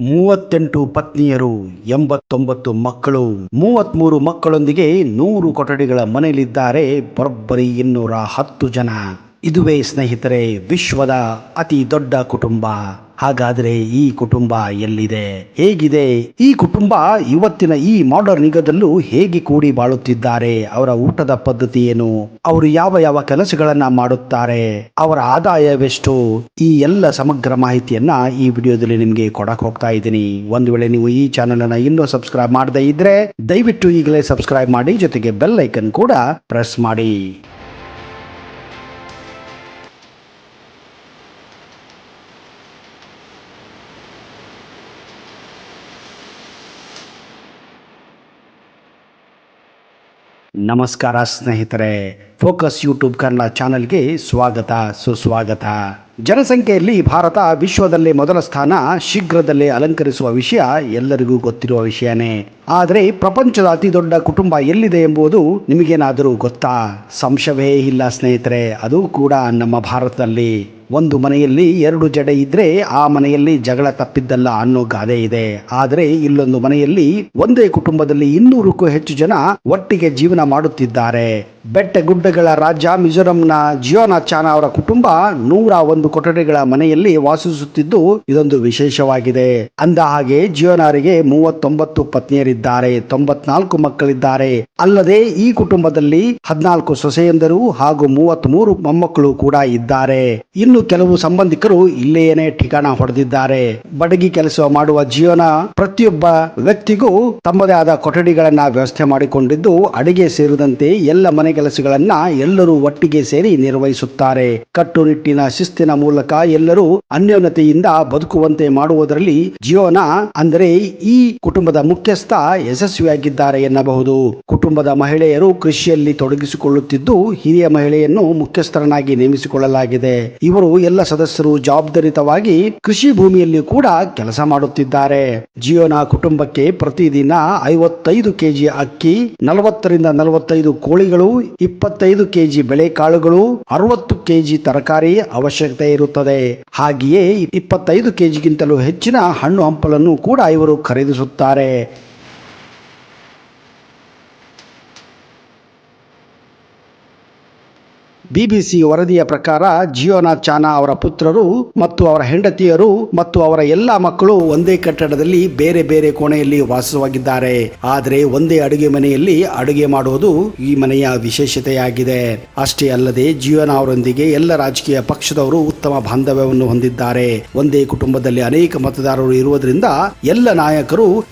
38 ಪತ್ನಿಯರು, 89 ಮಕ್ಕಳು, 33 ಮಕ್ಕಳೊಂದಿಗೆ 100 ಕೊಠಡಿಗಳ ಮನೆಯಲ್ಲಿದ್ದಾರೆ ಬರೋಬ್ಬರಿ 210 ಜನ. ಇದುವೇ ಸ್ನೇಹಿತರೆ ವಿಶ್ವದ ಅತಿ ದೊಡ್ಡ ಕುಟುಂಬ. ಹಾಗಾದರೆ ಈ ಕುಟುಂಬ ಎಲ್ಲಿದೆ, ಹೇಗಿದೆ? ಈ ಕುಟುಂಬ ಇವತ್ತಿನ ಈ ಮಾಡರ್ನ್ ಯುಗದಲ್ಲೂ ಹೇಗೆ ಕೂಡಿ ಬಾಳುತ್ತಿದ್ದಾರೆ? ಅವರ ಊಟದ ಪದ್ಧತಿ ಏನು? ಅವರು ಯಾವ ಯಾವ ಕೆಲಸಗಳನ್ನ ಮಾಡುತ್ತಾರೆ? ಅವರ ಆದಾಯವೆಷ್ಟು? ಈ ಎಲ್ಲ ಸಮಗ್ರ ಮಾಹಿತಿಯನ್ನ ಈ ವಿಡಿಯೋದಲ್ಲಿ ನಿಮಗೆ ಕೊಡಕ್ ಹೋಗ್ತಾ ಇದ್ದೀನಿ. ಒಂದು ವೇಳೆ ನೀವು ಈ ಚಾನೆಲ್ ಅನ್ನ ಇನ್ನೂ ಸಬ್ಸ್ಕ್ರೈಬ್ ಮಾಡದೇ ಇದ್ರೆ ದಯವಿಟ್ಟು ಈಗಲೇ ಸಬ್ಸ್ಕ್ರೈಬ್ ಮಾಡಿ, ಜೊತೆಗೆ ಬೆಲ್ ಐಕನ್ ಕೂಡ ಪ್ರೆಸ್ ಮಾಡಿ. ನಮಸ್ಕಾರ ಸ್ನೇಹಿತರೆ, ಫೋಕಸ್ ಯೂಟ್ಯೂಬ್ ಕನ್ನಡ ಚಾನೆಲ್ಗೆ ಸ್ವಾಗತ, ಸುಸ್ವಾಗತ. ಜನಸಂಖ್ಯೆಯಲ್ಲಿ ಭಾರತ ವಿಶ್ವದಲ್ಲೇ ಮೊದಲ ಸ್ಥಾನ ಶೀಘ್ರದಲ್ಲೇ ಅಲಂಕರಿಸುವ ವಿಷಯ ಎಲ್ಲರಿಗೂ ಗೊತ್ತಿರುವ ವಿಷಯನೇ. ಆದರೆ ಪ್ರಪಂಚದ ಅತಿ ದೊಡ್ಡ ಕುಟುಂಬ ಎಲ್ಲಿದೆ ಎಂಬುದು ನಿಮಗೇನಾದರೂ ಗೊತ್ತಾ? ಸಂಶಯವೇ ಇಲ್ಲ ಸ್ನೇಹಿತರೆ, ಅದು ಕೂಡ ನಮ್ಮ ಭಾರತದಲ್ಲಿ. ಒಂದು ಮನೆಯಲ್ಲಿ 2 ಜಡೆ ಇದ್ರೆ ಆ ಮನೆಯಲ್ಲಿ ಜಗಳ ತಪ್ಪಿದ್ದಲ್ಲ ಅನ್ನೋ ಗಾದೆ ಇದೆ. ಆದರೆ ಇಲ್ಲೊಂದು ಮನೆಯಲ್ಲಿ ಒಂದೇ ಕುಟುಂಬದಲ್ಲಿ 200ಕ್ಕೂ ಹೆಚ್ಚು ಜನ ಒಟ್ಟಿಗೆ ಜೀವನ ಮಾಡುತ್ತಿದ್ದಾರೆ. ಬೆಟ್ಟ ಗುಡ್ಡಗಳ ರಾಜ್ಯ ಮಿಜೋರಂನ ಜಿಯೋನಾಚಾನ ಅವರ ಕುಟುಂಬ 101 ಕೊಠಡಿಗಳ ಮನೆಯಲ್ಲಿ ವಾಸಿಸುತ್ತಿದ್ದು ಇದೊಂದು ವಿಶೇಷವಾಗಿದೆ. ಅಂದ ಹಾಗೆ ಜಿಯೋನಾರಿಗೆ 39 ಪತ್ನಿಯರಿದ್ದಾರೆ, 94 ಮಕ್ಕಳಿದ್ದಾರೆ. ಅಲ್ಲದೆ ಈ ಕುಟುಂಬದಲ್ಲಿ 14 ಸೊಸೆಯಂದರು ಹಾಗೂ 33 ಮೊಮ್ಮಕ್ಕಳು ಕೂಡ ಇದ್ದಾರೆ. ಇನ್ನು ಕೆಲವು ಸಂಬಂಧಿಕರು ಇಲ್ಲೇನೇ ಠಿಕಾಣ ಹೊಡೆದಿದ್ದಾರೆ. ಬಡಗಿ ಕೆಲಸ ಮಾಡುವ ಜಿಯೋನಾ ಪ್ರತಿಯೊಬ್ಬ ವ್ಯಕ್ತಿಗೂ ತಮ್ಮದೇ ಆದ ಕೊಠಡಿಗಳನ್ನ ವ್ಯವಸ್ಥೆ ಮಾಡಿಕೊಂಡಿದ್ದು ಅಡಿಗೆ ಸೇರಿದಂತೆ ಎಲ್ಲ ಮನೆ ಕೆಲಸಗಳನ್ನ ಎಲ್ಲರೂ ಒಟ್ಟಿಗೆ ಸೇರಿ ನಿರ್ವಹಿಸುತ್ತಾರೆ. ಕಟ್ಟುನಿಟ್ಟಿನ ಶಿಸ್ತಿನ ಮೂಲಕ ಎಲ್ಲರೂ ಅನ್ಯೋನ್ಯತೆಯಿಂದ ಬದುಕುವಂತೆ ಮಾಡುವುದರಲ್ಲಿ ಜಿಯೋನಾ ಅಂದರೆ ಈ ಕುಟುಂಬದ ಮುಖ್ಯಸ್ಥ ಯಶಸ್ವಿಯಾಗಿದ್ದಾರೆ ಎನ್ನಬಹುದು. ಕುಟುಂಬದ ಮಹಿಳೆಯರು ಕೃಷಿಯಲ್ಲಿ ತೊಡಗಿಸಿಕೊಳ್ಳುತ್ತಿದ್ದು ಹಿರಿಯ ಮಹಿಳೆಯನ್ನು ಮುಖ್ಯಸ್ಥರನ್ನಾಗಿ ನೇಮಿಸಿಕೊಳ್ಳಲಾಗಿದೆ. ಇವರು ಎಲ್ಲ ಸದಸ್ಯರು ಜವಾಬ್ದಾರಿತವಾಗಿ ಕೃಷಿ ಭೂಮಿಯಲ್ಲಿ ಕೂಡ ಕೆಲಸ ಮಾಡುತ್ತಿದ್ದಾರೆ. ಜಿಯೋನಾ ಕುಟುಂಬಕ್ಕೆ ಪ್ರತಿದಿನ 55 ಕೆಜಿ ಅಕ್ಕಿ, 40 ರಿಂದ 45 ಕೋಳಿಗಳು, 25 ಕೆಜಿ ಬೆಳೆಕಾಳುಗಳು, 60 ಕೆಜಿ ತರಕಾರಿ ಅವಶ್ಯಕತೆ ಇರುತ್ತದೆ. ಹಾಗೆಯೇ 25 ಕೆಜಿಗಿಂತಲೂ ಹೆಚ್ಚಿನ ಹಣ್ಣು ಹಂಪಲನ್ನು ಕೂಡ ಇವರು ಖರೀದಿಸುತ್ತಾರೆ. ಬಿಬಿಸಿ ವರದಿಯ ಪ್ರಕಾರ ಜಿಯೋನಾಚಾನ ಅವರ ಪುತ್ರರು ಮತ್ತು ಅವರ ಹೆಂಡತಿಯರು ಮತ್ತು ಅವರ ಎಲ್ಲಾ ಮಕ್ಕಳು ಒಂದೇ ಕಟ್ಟಡದಲ್ಲಿ ಬೇರೆ ಬೇರೆ ಕೋಣೆಯಲ್ಲಿ ವಾಸವಾಗಿದ್ದಾರೆ. ಆದರೆ ಒಂದೇ ಅಡುಗೆ ಮನೆಯಲ್ಲಿ ಅಡುಗೆ ಮಾಡುವುದು ಈ ಮನೆಯ ವಿಶೇಷತೆಯಾಗಿದೆ. ಅಷ್ಟೇ ಅಲ್ಲದೆ ಜಿಯೋನಾ ಅವರೊಂದಿಗೆ ಎಲ್ಲ ರಾಜಕೀಯ ಪಕ್ಷದವರು ಉತ್ತಮ ಬಾಂಧವ್ಯವನ್ನು ಹೊಂದಿದ್ದಾರೆ. ಒಂದೇ ಕುಟುಂಬದಲ್ಲಿ ಅನೇಕ ಮತದಾರರು ಇರುವುದರಿಂದ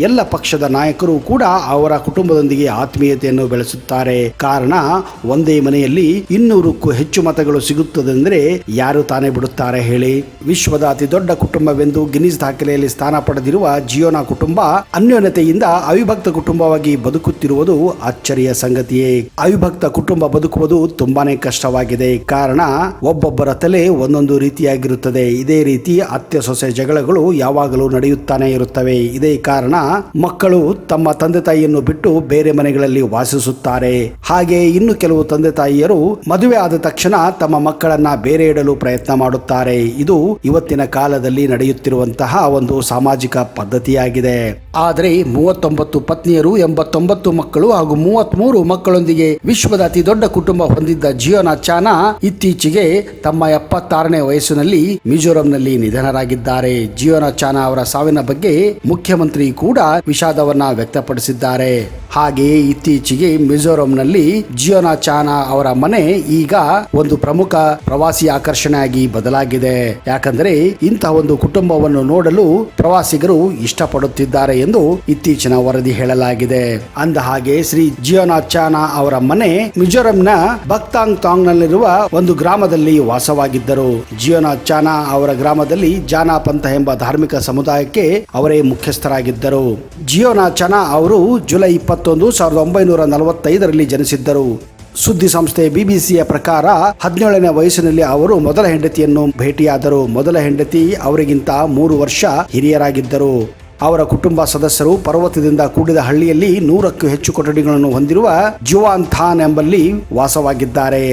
ಎಲ್ಲ ಪಕ್ಷದ ನಾಯಕರು ಕೂಡ ಅವರ ಕುಟುಂಬದೊಂದಿಗೆ ಆತ್ಮೀಯತೆಯನ್ನು ಬೆಳೆಸುತ್ತಾರೆ. ಕಾರಣ ಒಂದೇ ಮನೆಯಲ್ಲಿ 200ಕ್ಕೂ ಹೆಚ್ಚು ಮತಗಳು ಸಿಗುತ್ತದೆಂದ್ರೆ ಯಾರು ತಾನೇ ಬಿಡುತ್ತಾರೆ ಹೇಳಿ? ವಿಶ್ವದ ಅತಿ ದೊಡ್ಡ ಕುಟುಂಬವೆಂದು ಗಿನ್ನಿಸ್ ದಾಖಲೆಯಲ್ಲಿ ಸ್ಥಾನ ಪಡೆದಿರುವ ಜಿಯೋನಾ ಕುಟುಂಬ ಅನ್ಯೋನ್ಯತೆಯಿಂದ ಅವಿಭಕ್ತ ಕುಟುಂಬವಾಗಿ ಬದುಕುತ್ತಿರುವುದು ಅಚ್ಚರಿಯ ಸಂಗತಿಯೇ. ಅವಿಭಕ್ತ ಕುಟುಂಬ ಬದುಕುವುದು ತುಂಬಾನೇ ಕಷ್ಟವಾಗಿದೆ. ಕಾರಣ ಒಬ್ಬೊಬ್ಬರ ತಲೆ ಒಂದೊಂದು ರೀತಿಯಾಗಿರುತ್ತದೆ. ಇದೇ ರೀತಿ ಅತ್ತೆ ಸೊಸೆ ಜಗಳಗಳು ಯಾವಾಗಲೂ ನಡೆಯುತ್ತಾನೆ ಇರುತ್ತವೆ. ಇದೇ ಕಾರಣ ಮಕ್ಕಳು ತಮ್ಮ ತಂದೆ ತಾಯಿಯನ್ನು ಬಿಟ್ಟು ಬೇರೆ ಮನೆಗಳಲ್ಲಿ ವಾಸಿಸುತ್ತಾರೆ. ಹಾಗೆ ಇನ್ನು ಕೆಲವು ತಂದೆ ತಾಯಿಯರು ಮದುವೆ ಆದ ತಕ್ಷಣ ತಮ್ಮ ಮಕ್ಕಳನ್ನ ಬೇರೆ ಇಡಲು ಪ್ರಯತ್ನ ಮಾಡುತ್ತಾರೆ. ಇದು ಇವತ್ತಿನ ಕಾಲದಲ್ಲಿ ನಡೆಯುತ್ತಿರುವಂತಹ ಒಂದು ಸಾಮಾಜಿಕ ಪದ್ಧತಿಯಾಗಿದೆ. ಆದರೆ 39 ಪತ್ನಿಯರು, 89 ಮಕ್ಕಳು ಹಾಗೂ 33 ಮಕ್ಕಳೊಂದಿಗೆ ವಿಶ್ವದ ಅತಿ ದೊಡ್ಡ ಕುಟುಂಬ ಹೊಂದಿದ್ದ ಜಿಯೋನಾಚಾನ ಇತ್ತೀಚೆಗೆ ತಮ್ಮ 76ನೇ ವಯಸ್ಸಿನಲ್ಲಿ ಮಿಜೋರಂನಲ್ಲಿ ನಿಧನರಾಗಿದ್ದಾರೆ. ಜಿಯೋನಾಚಾನ ಅವರ ಸಾವಿನ ಬಗ್ಗೆ ಮುಖ್ಯಮಂತ್ರಿ ಕೂಡ ವಿಷಾದವನ್ನ ವ್ಯಕ್ತಪಡಿಸಿದ್ದಾರೆ. ಹಾಗೆಯೇ ಇತ್ತೀಚೆಗೆ ಮಿಜೋರಂನಲ್ಲಿ ಜಿಯೋನಾಚಾನ ಅವರ ಮನೆ ಈಗ ಒಂದು ಪ್ರಮುಖ ಪ್ರವಾಸಿ ಆಕರ್ಷಣೆಯಾಗಿ ಬದಲಾಗಿದೆ. ಯಾಕಂದ್ರೆ ಇಂತಹ ಒಂದು ಕುಟುಂಬವನ್ನು ನೋಡಲು ಪ್ರವಾಸಿಗರು ಇಷ್ಟಪಡುತ್ತಿದ್ದಾರೆ ಎಂದು ಇತ್ತೀಚಿನ ವರದಿ ಹೇಳಲಾಗಿದೆ. ಅಂದ ಹಾಗೆ ಶ್ರೀ ಜಿಯೋನಾಚಾನ ಅವರ ಮನೆ ಮಿಜೋರಂನ ಬಕ್ತಾಂಗ್ ತಾಂಗ್ ನಲ್ಲಿರುವ ಒಂದು ಗ್ರಾಮದಲ್ಲಿ ವಾಸವಾಗಿದ್ದರು. ಜಿಯೋನಾಚಾನ ಅವರ ಗ್ರಾಮದಲ್ಲಿ ಜಾನಾ ಪಂಥ ಎಂಬ ಧಾರ್ಮಿಕ ಸಮುದಾಯಕ್ಕೆ ಅವರೇ ಮುಖ್ಯಸ್ಥರಾಗಿದ್ದರು. ಜಿಯೋನಾಚಾನ ಅವರು ಜುಲೈ 21, 1945ರಲ್ಲಿ ಜನಿಸಿದ್ದರು. ಸುದ್ದಿ ಸಂಸ್ಥೆ ಬಿಬಿಸಿಯ ಪ್ರಕಾರ 17ನೇ ವಯಸ್ಸಿನಲ್ಲಿ ಅವರು ಮೊದಲ ಹೆಂಡತಿಯನ್ನು ಭೇಟಿಯಾದರು. ಮೊದಲ ಹೆಂಡತಿ ಅವರಿಗಿಂತ 3 ವರ್ಷ ಹಿರಿಯರಾಗಿದ್ದರು. ಅವರ ಕುಟುಂಬ ಸದಸ್ಯರು ಪರ್ವತದಿಂದ ಕೂಡಿದ ಹಳ್ಳಿಯಲ್ಲಿ 100ಕ್ಕೂ ಹೆಚ್ಚು ಕೊಠಡಿಗಳನ್ನು ಹೊಂದಿರುವ ಜುವಾನ್ ಥಾನ್ ಎಂಬಲ್ಲಿ ವಾಸವಾಗಿದ್ದಾರೆ.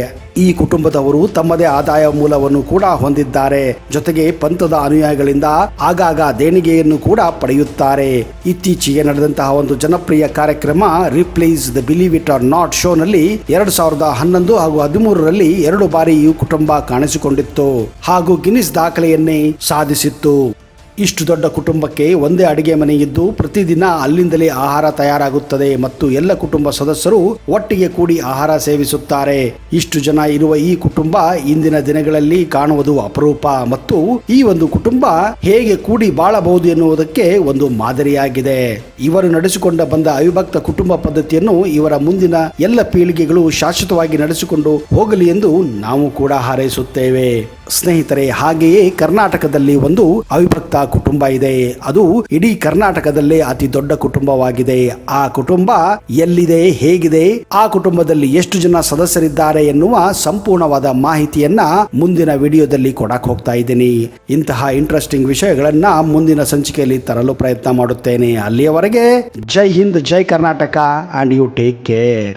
ಈ ಕುಟುಂಬದವರು ತಮ್ಮದೇ ಆದಾಯ ಮೂಲವನ್ನು ಕೂಡ ಹೊಂದಿದ್ದಾರೆ. ಜೊತೆಗೆ ಪಂಥದ ಅನುಯಾಯಿಗಳಿಂದ ಆಗಾಗ ದೇಣಿಗೆಯನ್ನು ಕೂಡ ಪಡೆಯುತ್ತಾರೆ. ಇತ್ತೀಚೆಗೆ ನಡೆದಂತಹ ಒಂದು ಜನಪ್ರಿಯ ಕಾರ್ಯಕ್ರಮ Ripley's the believe it or not show ನಲ್ಲಿ 2011 ಹಾಗೂ 13ರಲ್ಲಿ 2 ಬಾರಿ ಈ ಕುಟುಂಬ ಕಾಣಿಸಿಕೊಂಡಿತ್ತು ಹಾಗೂ ಗಿನ್ನಿಸ್ ದಾಖಲೆಯನ್ನೇ ಸಾಧಿಸಿತ್ತು. ಇಷ್ಟು ದೊಡ್ಡ ಕುಟುಂಬಕ್ಕೆ ಒಂದೇ ಅಡಿಗೆ ಮನೆ ಇದ್ದು ಪ್ರತಿದಿನ ಅಲ್ಲಿಂದಲೇ ಆಹಾರ ತಯಾರಾಗುತ್ತದೆ ಮತ್ತು ಎಲ್ಲ ಕುಟುಂಬ ಸದಸ್ಯರು ಒಟ್ಟಿಗೆ ಕೂಡಿ ಆಹಾರ ಸೇವಿಸುತ್ತಾರೆ. ಇಷ್ಟು ಜನ ಇರುವ ಈ ಕುಟುಂಬ ಇಂದಿನ ದಿನಗಳಲ್ಲಿ ಕಾಣುವುದು ಅಪರೂಪ ಮತ್ತು ಈ ಒಂದು ಕುಟುಂಬ ಹೇಗೆ ಕೂಡಿ ಬಾಳಬಹುದು ಎನ್ನುವುದಕ್ಕೆ ಒಂದು ಮಾದರಿಯಾಗಿದೆ. ಇವರು ನಡೆಸಿಕೊಂಡ ಬಂದ ಅವಿಭಕ್ತ ಕುಟುಂಬ ಪದ್ಧತಿಯನ್ನು ಇವರ ಮುಂದಿನ ಎಲ್ಲ ಪೀಳಿಗೆಗಳು ಶಾಶ್ವತವಾಗಿ ನಡೆಸಿಕೊಂಡು ಹೋಗಲಿ ಎಂದು ನಾವು ಕೂಡ ಹಾರೈಸುತ್ತೇವೆ. ಸ್ನೇಹಿತರೆ, ಹಾಗೆಯೇ ಕರ್ನಾಟಕದಲ್ಲಿ ಒಂದು ಅವಿಭಕ್ತ ಕುಟುಂಬ ಇದೆ. ಅದು ಇಡೀ ಕರ್ನಾಟಕದಲ್ಲೇ ಅತಿ ದೊಡ್ಡ ಕುಟುಂಬವಾಗಿದೆ. ಆ ಕುಟುಂಬ ಎಲ್ಲಿದೆ, ಹೇಗಿದೆ, ಆ ಕುಟುಂಬದಲ್ಲಿ ಎಷ್ಟು ಜನ ಸದಸ್ಯರಿದ್ದಾರೆ ಎನ್ನುವ ಸಂಪೂರ್ಣವಾದ ಮಾಹಿತಿಯನ್ನ ಮುಂದಿನ ವಿಡಿಯೋದಲ್ಲಿ ಕೊಡಕ್ ಹೋಗ್ತಾ ಇದ್ದೀನಿ. ಇಂತಹ ಇಂಟ್ರೆಸ್ಟಿಂಗ್ ವಿಷಯಗಳನ್ನ ಮುಂದಿನ ಸಂಚಿಕೆಯಲ್ಲಿ ತರಲು ಪ್ರಯತ್ನ ಮಾಡುತ್ತೇನೆ. ಅಲ್ಲಿಯವರೆಗೆ ಜೈ ಹಿಂದ್, ಜೈ Karnataka, and you take care.